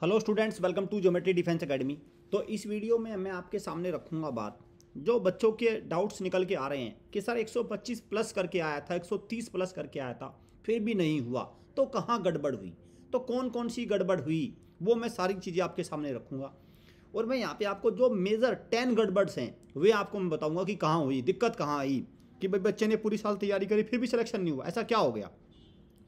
Hello students, welcome to geometry defence academy. तो इस video में मैं आपके सामने रखूंगा बात जो बच्चों के डाउट्स निकल के आ रहे हैं कि सर 125 प्लस करके आया था, 130 प्लस करके आया था, फिर भी नहीं हुआ, तो कहाँ गड़बड़ हुई, तो कौन कौन सी गड़बड़ हुई, वो मैं सारी चीज़ें आपके सामने रखूँगा। और मैं यहाँ पे आपको जो मेजर 10 गड़बड़्स हैं वे आपको मैं बताऊँगा कि कहाँ हुई, दिक्कत कहाँ आई, कि भाई बच्चे ने पूरी साल तैयारी करी फिर भी सिलेक्शन नहीं हुआ, ऐसा क्या हो गया,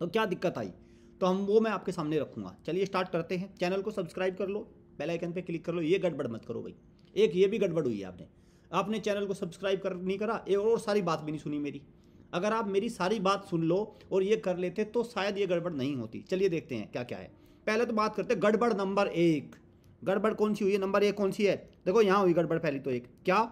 तो क्या दिक्कत आई, तो हम वो मैं आपके सामने रखूँगा। चलिए स्टार्ट करते हैं। चैनल को सब्सक्राइब कर लो, बेल आइकन पे क्लिक कर लो, ये गड़बड़ मत करो भाई। एक ये भी गड़बड़ हुई है, आपने चैनल को सब्सक्राइब कर नहीं करा, एक और सारी बात भी नहीं सुनी मेरी। अगर आप मेरी सारी बात सुन लो और ये कर लेते तो शायद ये गड़बड़ नहीं होती। चलिए देखते हैं क्या क्या है। पहले तो बात करते हैं गड़बड़ नंबर 1। गड़बड़ कौन सी हुई है, नंबर 1 कौन सी है, देखो यहाँ हुई गड़बड़ पहली तो एक, क्या,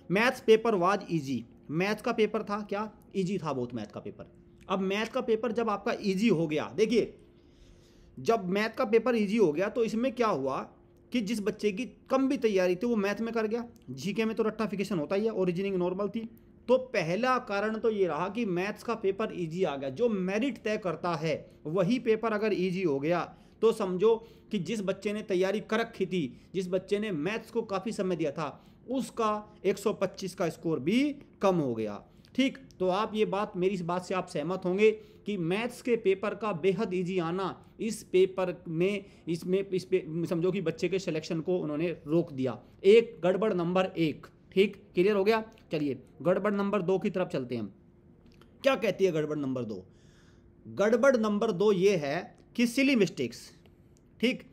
maths paper was easy. Maths का पेपर था क्या, ईजी था बहुत मैथ का पेपर। अब मैथ का पेपर जब आपका ईजी हो गया, देखिए जब मैथ का पेपर ईजी हो गया तो इसमें क्या हुआ कि जिस बच्चे की कम भी तैयारी थी वो मैथ में कर गया। जीके में तो रट्टाफिकेशन होता ही है और रीजनिंग नॉर्मल थी। तो पहला कारण तो ये रहा कि मैथ्स का पेपर ईजी आ गया। जो मेरिट तय करता है वही पेपर अगर ईजी हो गया तो समझो कि जिस बच्चे ने तैयारी कर रखी थी, जिस बच्चे ने मैथ्स को काफ़ी समय दिया था, उसका 125 का स्कोर भी कम हो गया। ठीक, तो आप ये बात, मेरी इस बात से आप सहमत होंगे कि मैथ्स के पेपर का बेहद इजी आना इस पेपर में इस पे समझो कि बच्चे के सिलेक्शन को उन्होंने रोक दिया। एक गड़बड़ नंबर 1, ठीक, क्लियर हो गया। चलिए गड़बड़ नंबर 2 की तरफ चलते हैं हम। क्या कहती है गड़बड़ नंबर 2? गड़बड़ नंबर 2 ये है कि सिली मिस्टेक्स। ठीक,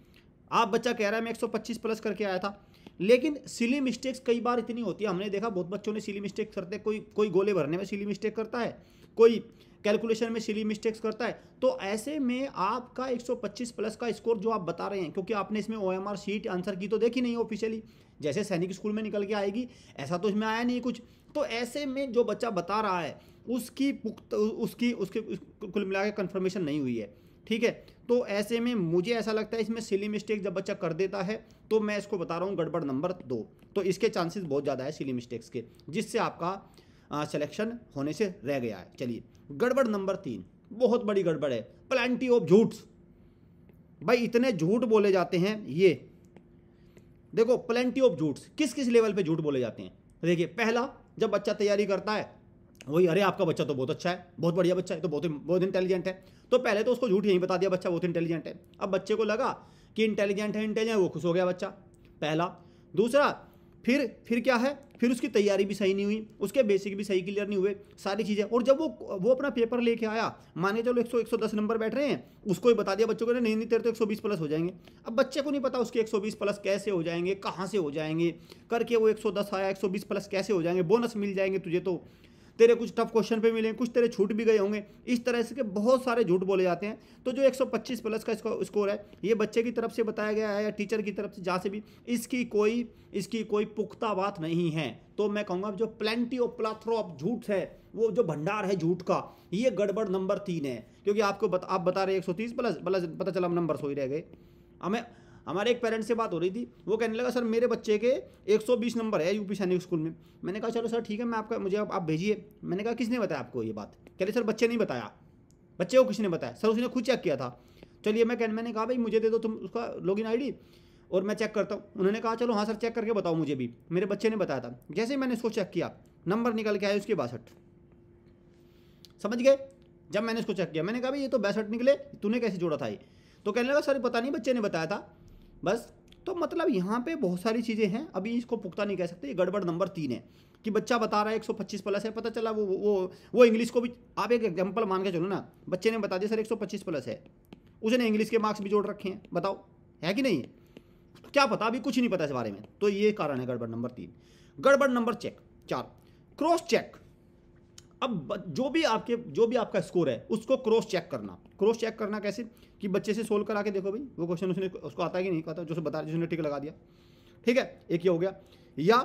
आप बच्चा कह रहा है मैं 125 प्लस करके आया था, लेकिन सिली मिस्टेक्स कई बार इतनी होती है, हमने देखा बहुत बच्चों ने सिली मिस्टेक्स करते हैं। कोई गोले भरने में सिली मिस्टेक करता है, कोई कैलकुलेशन में सिली मिस्टेक्स करता है। तो ऐसे में आपका 125 प्लस का स्कोर जो आप बता रहे हैं, क्योंकि आपने इसमें ओएमआर शीट आंसर की तो देखी नहीं ऑफिशियली, जैसे सैनिक स्कूल में निकल के आएगी ऐसा तो इसमें आया नहीं कुछ। तो ऐसे में जो बच्चा बता रहा है उसकी उसके कुल मिला के कन्फर्मेशन नहीं हुई है। ठीक है, तो ऐसे में मुझे ऐसा लगता है इसमें सिली मिस्टेक जब बच्चा कर देता है तो मैं इसको बता रहा हूँ गड़बड़ नंबर 2। तो इसके चांसेस बहुत ज़्यादा है सिली मिस्टेक्स के, जिससे आपका सिलेक्शन होने से रह गया है। चलिए गड़बड़ नंबर 3, बहुत बड़ी गड़बड़ है, प्लेंटी ऑफ झूठ्स। भाई इतने झूठ बोले जाते हैं, ये देखो प्लेंटी ऑफ झूठ्स किस किस लेवल पे झूठ बोले जाते हैं। देखिए पहला, जब बच्चा तैयारी करता है वही, अरे आपका बच्चा तो बहुत अच्छा है, बहुत बढ़िया बच्चा है, तो बहुत इंटेलिजेंट है, तो पहले तो उसको झूठ यही बता दिया बच्चा बहुत इंटेलिजेंट है। अब बच्चे को लगा कि इंटेलिजेंट है, वो खुश हो गया बच्चा, पहला। दूसरा, फिर क्या है, फिर उसकी तैयारी भी सही नहीं हुई, उसके बेसिक भी सही क्लियर नहीं हुए, सारी चीज़ें। और जब वो अपना पेपर लेके आया, मान के चलो 110 नंबर बैठ रहे हैं, उसको ही बता दिया बच्चों को, नहीं तेरे तो 120 प्लस हो जाएंगे। अब बच्चे को नहीं पता उसके 120 प्लस कैसे हो जाएंगे, कहाँ से हो जाएंगे, करके वो 110 आया, 120 प्लस कैसे हो जाएंगे, बोनस मिल जाएंगे तुझे, तो तेरे कुछ टफ क्वेश्चन पे मिलेंगे, कुछ तेरे छूट भी गए होंगे। इस तरह से के बहुत सारे झूठ बोले जाते हैं। तो जो 125 प्लस का स्कोर है, ये बच्चे की तरफ से बताया गया है या टीचर की तरफ से, जहाँ से भी, इसकी कोई पुख्ता बात नहीं है। तो मैं कहूँगा जो प्लेंटी ऑफ प्लाथरो ऑफ झूठ है, वो जो भंडार है झूठ का, ये गड़बड़ नंबर 3 है। क्योंकि आप बता रहे 130 प्लस, पता चला नंबर सो ही रह गए। हमारे एक पेरेंट से बात हो रही थी, वो कहने लगा सर मेरे बच्चे के 120 नंबर है यूपी सैनिक स्कूल में। मैंने कहा चलो सर ठीक है, मैं मुझे आप भेजिए। मैंने कहा किसने बताया आपको ये बात? कह रहे सर बच्चे नहीं बताया। बच्चे को किसने बताया? सर उसने खुद चेक किया था। चलिए मैंने कहा भाई मुझे दे दो तुम उसका लॉगिन ID और मैं चेक करता हूँ। उन्होंने कहा चलो हाँ सर चेक करके बताओ मुझे भी, मेरे बच्चे ने बताया था। जैसे मैंने इसको चेक किया, नंबर निकल के आए उसके 62। समझ गए? जब मैंने इसको चेक किया, मैंने कहा भाई ये तो 62 निकले, तूने कैसे जोड़ा था ये? तो कहने लगा सर पता नहीं, बच्चे ने बताया था बस। तो मतलब यहाँ पे बहुत सारी चीज़ें हैं, अभी इसको पुख्ता नहीं कह सकते। ये गड़बड़ नंबर 3 है कि बच्चा बता रहा है 125 प्लस है, पता चला वो इंग्लिश को भी, आप एक एग्जांपल मान के चलो ना, बच्चे ने बता दिया सर 125 प्लस है, उसने इंग्लिश के मार्क्स भी जोड़ रखे हैं, बताओ है कि नहीं है? क्या पता, अभी कुछ नहीं पता इस बारे में। तो ये कारण है गड़बड़ नंबर 3। गड़बड़ नंबर 4, क्रॉस चेक। अब जो भी आपका स्कोर है उसको क्रॉस चेक करना। क्रॉस चेक करना कैसे, कि बच्चे से सोल्व करा के देखो भाई वो क्वेश्चन उसको आता है कि नहीं आता, जो बता जिसने टिक लगा दिया। ठीक है, एक ये हो गया। या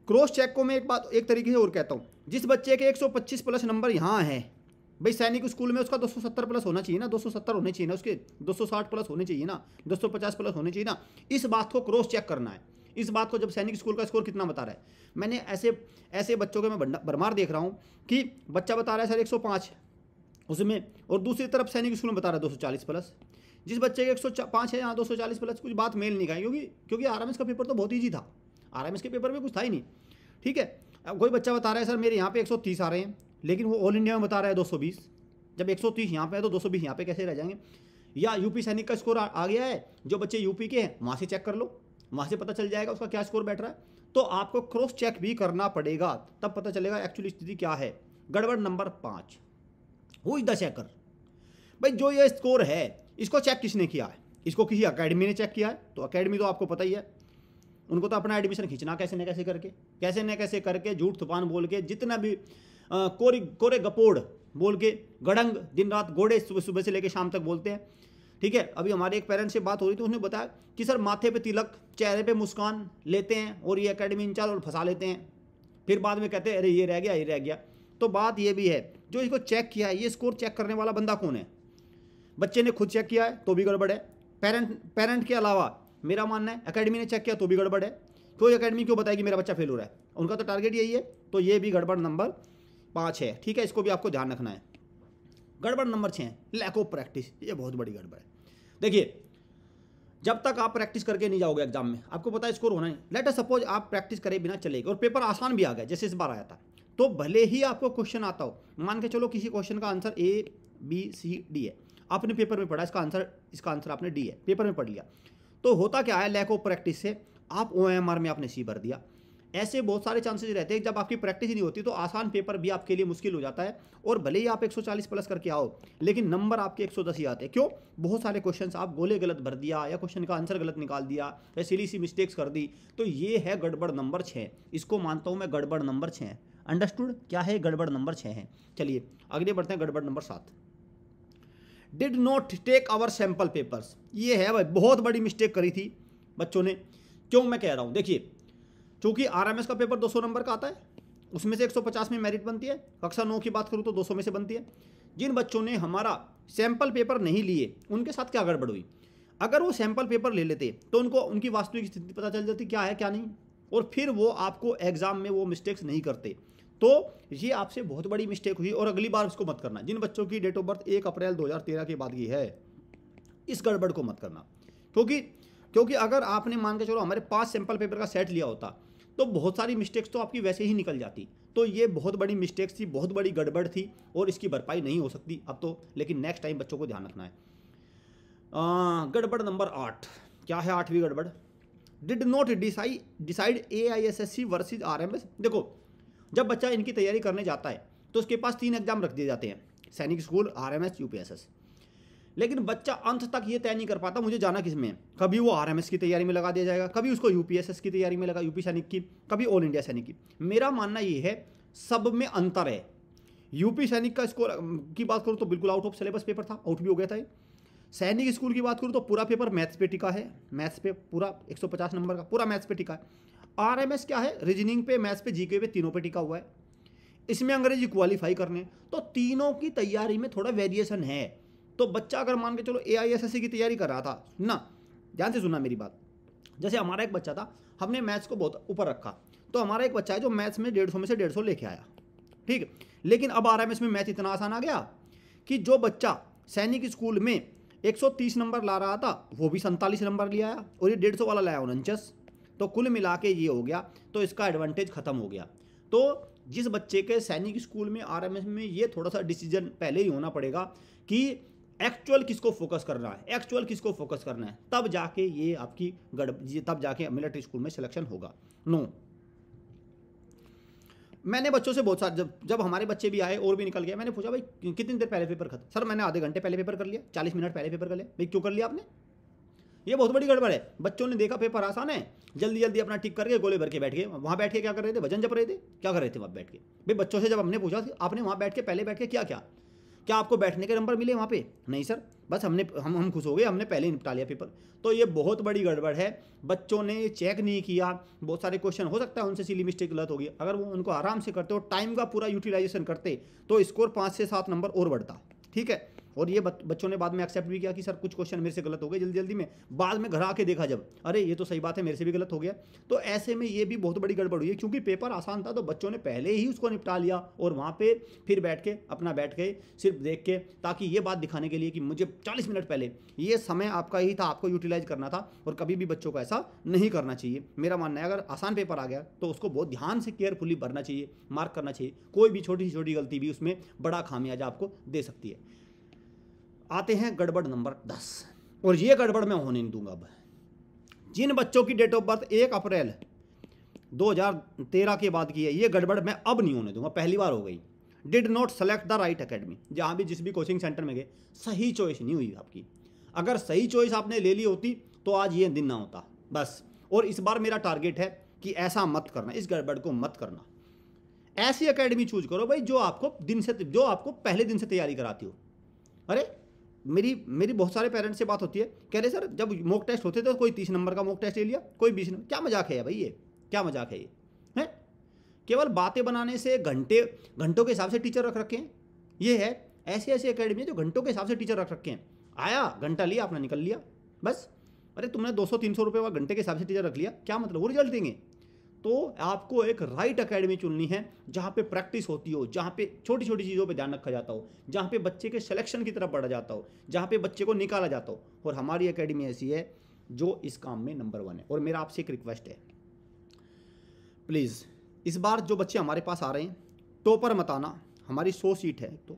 क्रॉस चेक को मैं एक तरीके से और कहता हूँ, जिस बच्चे के 125 प्लस नंबर यहाँ है, भाई सैनिक स्कूल में उसका 270 प्लस होना चाहिए ना, 270 होने चाहिए ना, उसके 260 प्लस होने चाहिए ना, 250 प्लस होने चाहिए ना। इस बात को क्रॉस चेक करना है। इस बात को, जब सैनिक स्कूल का स्कोर कितना बता रहा है, मैंने ऐसे बच्चों के मैं भरमार देख रहा हूँ कि बच्चा बता रहा है सर 105 उसमें, और दूसरी तरफ सैनिक स्कूल में बता रहा है 240 प्लस। जिस बच्चे के 105 है यहाँ 240 प्लस, कुछ बात मेल नहीं खाई, क्योंकि आरएमएस का पेपर तो बहुत ईजी था, आरएमएस के पेपर में कुछ था ही नहीं। ठीक है, अब कोई बच्चा बता रहा है सर मेरे यहाँ पे 130 आ रहे हैं, लेकिन वो ऑल इंडिया में बता रहा है 220, जब 130 यहाँ पे है तो 220 यहाँ पे कैसे रह जाएंगे? या यूपी सैनिक का स्कोर आ गया है, जो बच्चे यूपी के हैं वहाँ से चेक कर लो, वहाँ से पता चल जाएगा उसका क्या स्कोर बैठ रहा है। तो आपको क्रॉस चेक भी करना पड़ेगा, तब पता चलेगा एक्चुअली स्थिति क्या है। गड़बड़ number 5, who is the checker? भाई जो ये स्कोर है इसको चेक किसने किया है? इसको किसी अकेडमी ने चेक किया है, तो अकेडमी तो आपको पता ही है, उनको तो अपना एडमिशन खींचना कैसे न कैसे करके झूठ तुफान बोल के, जितना भी कोरे गपोड़ बोल के, गड़ंग दिन रात गोड़े सुबह से लेकर शाम तक बोलते हैं। ठीक है, अभी हमारे एक पेरेंट से बात हो रही थी, उसने बताया कि सर माथे पे तिलक, चेहरे पे मुस्कान लेते हैं और ये एकेडमी इंचार्ज और फंसा लेते हैं, फिर बाद में कहते हैं अरे ये रह गया। तो बात ये भी है, जो इसको चेक किया है, ये स्कोर चेक करने वाला बंदा कौन है? बच्चे ने खुद चेक किया है तो भी गड़बड़ है, पेरेंट के अलावा मेरा मानना है एकेडमी ने चेक किया तो भी गड़बड़ है। कोई एकेडमी क्यों बताएगी मेरा बच्चा फेल हो रहा है? उनका तो टारगेट यही है, तो ये भी गड़बड़ नंबर 5 है। ठीक है, इसको भी आपको ध्यान रखना है। गड़बड़ नंबर 6, लैक ऑफ प्रैक्टिस। ये बहुत बड़ी गड़बड़ है। देखिए, जब तक आप प्रैक्टिस करके नहीं जाओगे एग्जाम में, आपको पता है स्कोर होना नहीं। लेट अस सपोज आप प्रैक्टिस करे बिना चलेगा और पेपर आसान भी आ गया, जैसे इस बार आया था, तो भले ही आपको क्वेश्चन आता हो, मान के चलो किसी क्वेश्चन का आंसर ABCD है, आपने पेपर में पढ़ा, इसका आंसर आपने D है, पेपर में पढ़ लिया, तो होता क्या है, लैक ऑफ प्रैक्टिस से आप OMR में आपने C भर दिया। ऐसे बहुत सारे चांसेस रहते हैं, जब आपकी प्रैक्टिस ही नहीं होती तो आसान पेपर भी आपके लिए मुश्किल हो जाता है। और भले ही आप 140 प्लस करके आओ, लेकिन नंबर आपके 110 ही आते हैं। क्यों? बहुत सारे क्वेश्चंस आप गोले गलत भर दिया, या क्वेश्चन का आंसर गलत निकाल दिया, या सिली सी मिस्टेक्स कर दी। तो ये है गड़बड़ नंबर 6, इसको मानता हूँ मैं गड़बड़ नंबर 6। अंडरस्टूड? क्या है गड़बड़ नंबर 6 है। चलिए आगे बढ़ते हैं। गड़बड़ number 7, did not take our sample papers. ये है भाई, बहुत बड़ी मिस्टेक करी थी बच्चों ने। क्यों मैं कह रहा हूँ? देखिए, चूंकि आरएमएस का पेपर 200 नंबर का आता है, उसमें से 150 में मेरिट बनती है। कक्षा 9 की बात करूँ तो 200 में से बनती है। जिन बच्चों ने हमारा सैंपल पेपर नहीं लिए, उनके साथ क्या गड़बड़ हुई? अगर वो सैंपल पेपर ले लेते तो उनको उनकी वास्तविक स्थिति पता चल जाती, क्या है क्या नहीं, और फिर वो आपको एग्जाम में वो मिस्टेक्स नहीं करते। तो ये आपसे बहुत बड़ी मिस्टेक हुई, और अगली बार इसको मत करना। जिन बच्चों की डेट ऑफ बर्थ 1 अप्रैल 2013 के बाद की है, इस गड़बड़ को मत करना। क्योंकि अगर आपने मान के चलो हमारे 5 सैंपल पेपर का सेट लिया होता, तो बहुत सारी मिस्टेक्स तो आपकी वैसे ही निकल जाती। तो ये बहुत बड़ी मिस्टेक्स थी, बहुत बड़ी गड़बड़ थी, और इसकी भरपाई नहीं हो सकती अब तो, लेकिन नेक्स्ट टाइम बच्चों को ध्यान रखना है। गड़बड़ नंबर 8, क्या है 8वीं गड़बड़? Did not decide AISSC versus RMS। देखो, जब बच्चा इनकी तैयारी करने जाता है तो उसके पास 3 एग्जाम रख दिए जाते हैं, सैनिक स्कूल, RMS, UPSS। लेकिन बच्चा अंत तक ये तय नहीं कर पाता मुझे जाना किस में है। कभी वो RMS की तैयारी में लगा दिया जाएगा, कभी उसको UPSS की तैयारी में लगा, यूपी सैनिक की, कभी ऑल इंडिया सैनिक की। मेरा मानना ये है सब में अंतर है। यूपी सैनिक का स्कोर की बात करूँ तो बिल्कुल आउट ऑफ सिलेबस पेपर था, आउट भी हो गया था। सैनिक स्कूल की बात करूँ तो पूरा पेपर मैथ्स पे टिका है, मैथ्स पे पूरा 150 नंबर का पूरा मैथ्स पे टिका है। RMS क्या है, रीजनिंग पे, मैथ्स पे, जीके पे, तीनों पे टिका हुआ है। इसमें अंग्रेजी क्वालिफाई करने, तो तीनों की तैयारी में थोड़ा वेरिएशन है। तो बच्चा अगर मान के चलो AISSC की तैयारी कर रहा था ना, ध्यान से सुनना मेरी बात। जैसे हमारा एक बच्चा था, हमने मैथ्स को बहुत ऊपर रखा, तो हमारा एक बच्चा है जो मैथ्स में 150 में से 150 लेके आया, ठीक है। लेकिन अब RMS में मैथ इतना आसान आ गया कि जो बच्चा सैनिक स्कूल में 130 नंबर ला रहा था, वो भी 47 नंबर ले आया, और ये 150 वाला लाया 49। तो कुल मिला के ये हो गया, तो इसका एडवांटेज खत्म हो गया। तो जिस बच्चे के सैनिक स्कूल में RMS में, ये थोड़ा सा डिसीजन पहले ही होना पड़ेगा कि एक्चुअल किसको फोकस करना है, तब जाके ये आपकी तब जाके मिलिट्री स्कूल में सिलेक्शन होगा। नो, मैंने बच्चों से बहुत सारे, जब हमारे बच्चे भी आए और भी निकल गया, मैंने पूछा भाई कितनी देर पहले पेपर खत्म? सर मैंने आधे घंटे पहले पेपर कर लिया, 40 मिनट पहले पेपर कर लिया। भाई क्यों कर लिया आपने? ये बहुत बड़ी गड़बड़ है। बच्चों ने देखा पेपर आसान है, जल्दी जल्दी अपना टिक करके गोले भर के बैठ गए। वहाँ बैठ के क्या कर रहे थे? भजन जप रहे थे। क्या कर रहे थे वहाँ बैठ के? भाई बच्चों से जब हमने पूछा आपने वहाँ बैठ के पहले बैठ के क्या आपको बैठने के नंबर मिले वहाँ पे? नहीं सर, बस हम खुश हो गए, हमने पहले ही निपटा लिया पेपर। तो ये बहुत बड़ी गड़बड़ है। बच्चों ने चेक नहीं किया, बहुत सारे क्वेश्चन हो सकता है उनसे सिली मिस्टेक गलत हो गई। अगर वो उनको आराम से करते हो, टाइम का पूरा यूटिलाइजेशन करते, तो स्कोर 5 से 7 नंबर और बढ़ता। ठीक है, और ये बच्चों ने बाद में एक्सेप्ट भी किया कि सर कुछ क्वेश्चन मेरे से गलत हो गए जल्दी जल्दी में, बाद में घर आके देखा जब, अरे ये तो सही बात है मेरे से भी गलत हो गया। तो ऐसे में ये भी बहुत बड़ी गड़बड़ हुई है, क्योंकि पेपर आसान था तो बच्चों ने पहले ही उसको निपटा लिया और वहाँ पे फिर बैठ के सिर्फ देख के, ताकि ये बात दिखाने के लिए कि मुझे 40 मिनट पहले, ये समय आपका ही था, आपको यूटिलाइज करना था। और कभी भी बच्चों को ऐसा नहीं करना चाहिए। मेरा मानना है अगर आसान पेपर आ गया तो उसको बहुत ध्यान से केयरफुली भरना चाहिए, मार्क करना चाहिए। कोई भी छोटी से छोटी गलती भी उसमें बड़ा खामियाजा आपको दे सकती है। आते हैं गड़बड़ नंबर 10, और ये गड़बड़ मैं होने नहीं दूंगा अब। जिन बच्चों की डेट ऑफ बर्थ 1 अप्रैल 2013 के बाद की है, ये गड़बड़ मैं अब नहीं होने दूंगा, पहली बार हो गई। Did not select the right academy, जहाँ भी जिस भी कोचिंग सेंटर में गए सही चॉइस नहीं हुई आपकी। अगर सही चॉइस आपने ले ली होती तो आज ये दिन ना होता बस। और इस बार मेरा टारगेट है कि ऐसा मत करना, इस गड़बड़ को मत करना। ऐसी एकेडमी चूज करो भाई जो आपको पहले दिन से तैयारी कराती हो। अरे मेरी बहुत सारे पेरेंट्स से बात होती है, कह रहे सर जब मॉक टेस्ट होते थे कोई 30 नंबर का मॉक टेस्ट ले लिया, कोई 20 नंबर, क्या मजाक है भाई, ये क्या मजाक है ये है? केवल बातें बनाने से घंटों के हिसाब से टीचर रख रखे हैं। ये है ऐसी एकेडमी जो घंटों के हिसाब से टीचर रख रखे हैं। आया घंटा लिया आपने निकल लिया बस। अरे तुमने 200-300 रुपये वाला घंटे के हिसाब से टीचर रख लिया, क्या मतलब, वो रिजल्ट देंगे? तो आपको एक राइट एकेडमी चुननी है जहाँ पे प्रैक्टिस होती हो, जहाँ पे छोटी छोटी चीज़ों पे ध्यान रखा जाता हो, जहाँ पे बच्चे के सिलेक्शन की तरफ बढ़ा जाता हो, जहाँ पे बच्चे को निकाला जाता हो। और हमारी एकेडमी ऐसी है जो इस काम में नंबर 1 है। और मेरा आपसे एक रिक्वेस्ट है, प्लीज़ इस बार जो बच्चे हमारे पास आ रहे हैं टॉपर मत आना। हमारी 100 सीट है तो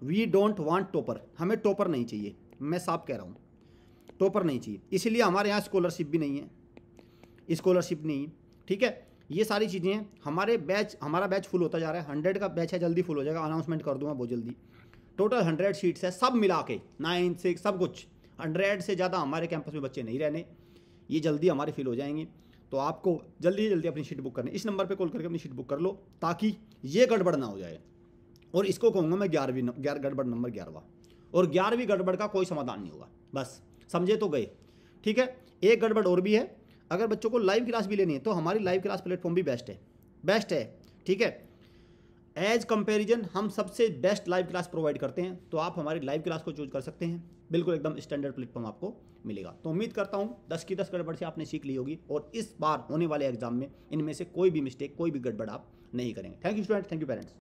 वी डोंट वांट टॉपर, हमें टॉपर नहीं चाहिए, मैं साफ कह रहा हूँ, टॉपर नहीं चाहिए। इसलिए हमारे यहाँ स्कॉलरशिप भी नहीं है, स्कॉलरशिप नहीं, ठीक है। ये सारी चीज़ें हैं। हमारा बैच फुल होता जा रहा है, 100 का बैच है, जल्दी फुल हो जाएगा, अनाउंसमेंट कर दूंगा बहुत जल्दी। टोटल 100 सीट्स है, सब मिला के 9 6 सब कुछ 100 से ज़्यादा हमारे कैंपस में बच्चे नहीं रहने, ये जल्दी हमारे फिल हो जाएंगे। तो आपको जल्दी से जल्दी अपनी सीट बुक करनी, इस नंबर पे कॉल करके अपनी सीट बुक कर लो ताकि ये गड़बड़ ना हो जाए। और इसको कहूँगा मैं 11वीं गड़बड़ नंबर 11वां। और 11वीं गड़बड़ का कोई समाधान नहीं होगा, बस समझे तो गए, ठीक है। एक गड़बड़ और भी है, अगर बच्चों को लाइव क्लास भी लेनी है तो हमारी लाइव क्लास प्लेटफॉर्म भी बेस्ट है, ठीक है। एज कंपैरिजन हम सबसे बेस्ट लाइव क्लास प्रोवाइड करते हैं, तो आप हमारी लाइव क्लास को चूज कर सकते हैं, बिल्कुल एकदम स्टैंडर्ड प्लेटफॉर्म आपको मिलेगा। तो उम्मीद करता हूँ 10 की 10 गड़बड़ से आपने सीख ली होगी और इस बार होने वाले एग्जाम में इनमें से कोई भी मिस्टेक, कोई भी गड़बड़ आप नहीं करेंगे। Thank you student, thank you parents.